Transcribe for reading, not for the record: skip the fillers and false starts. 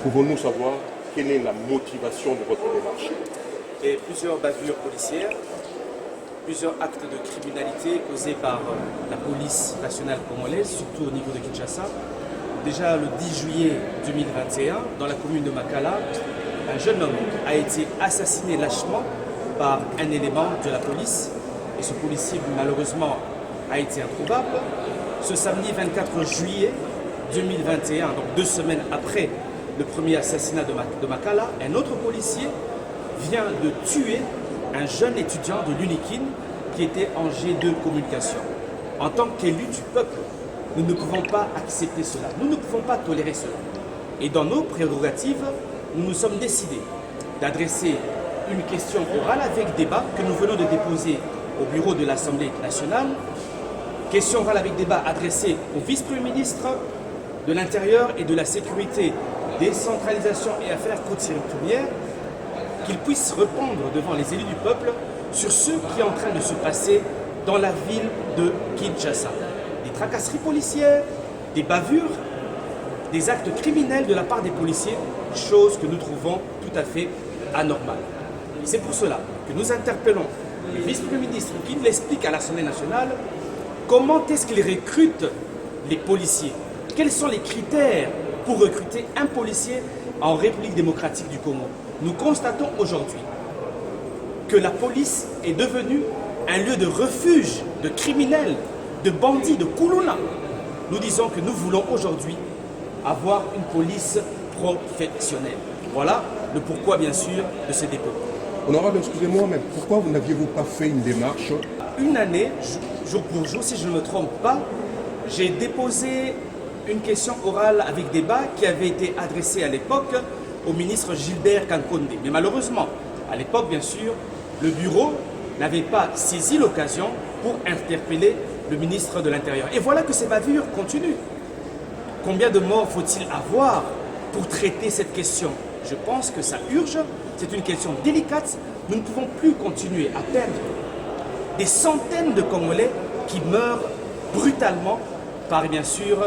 Pouvons-nous savoir quelle est la motivation de votre démarche? Et plusieurs bavures policières, plusieurs actes de criminalité causés par la police nationale congolaise, surtout au niveau de Kinshasa. Déjà le 10 juillet 2021, dans la commune de Makala, un jeune homme a été assassiné lâchement par un élément de la police. Et ce policier, malheureusement, a été introuvable. Ce samedi 24 juillet 2021, donc 2 semaines après le premier assassinat de Makala, un autre policier vient de tuer un jeune étudiant de l'UNIKIN qui était en G2 communication. En tant qu'élus du peuple, nous ne pouvons pas accepter cela. Nous ne pouvons pas tolérer cela. Et dans nos prérogatives, nous nous sommes décidés d'adresser une question orale avec débat que nous venons de déposer au bureau de l'Assemblée nationale. Question orale avec débat adressée au vice-premier ministre de l'Intérieur et de la Sécurité, Décentralisation et Affaires coutumières, qu'il puisse répondre devant les élus du peuple sur ce qui est en train de se passer dans la ville de Kinshasa. Des tracasseries policières, des bavures, des actes criminels de la part des policiers, chose que nous trouvons tout à fait anormale. C'est pour cela que nous interpellons le vice-premier ministre qui nous explique à l'Assemblée nationale comment est-ce qu'il recrute les policiers. Quels sont les critères pour recruter un policier en République démocratique du Congo? Nous constatons aujourd'hui que la police est devenue un lieu de refuge de criminels, de bandits, de Koulouna. Nous disons que nous voulons aujourd'hui avoir une police professionnelle. Voilà le pourquoi, bien sûr, de ce dépôt. Honorable, excusez-moi, mais pourquoi vous n'aviez-vous pas fait une démarche? Une année, jour pour jour, si je ne me trompe pas, j'ai déposé une question orale avec débat qui avait été adressée à l'époque au ministre Gilbert Kankonde. Mais malheureusement, à l'époque, bien sûr, le bureau n'avait pas saisi l'occasion pour interpeller le ministre de l'Intérieur. Et voilà que ces bavures continuent. Combien de morts faut-il avoir pour traiter cette question? Je pense que ça urge, c'est une question délicate. Nous ne pouvons plus continuer à perdre des centaines de Congolais qui meurent brutalement par, bien sûr,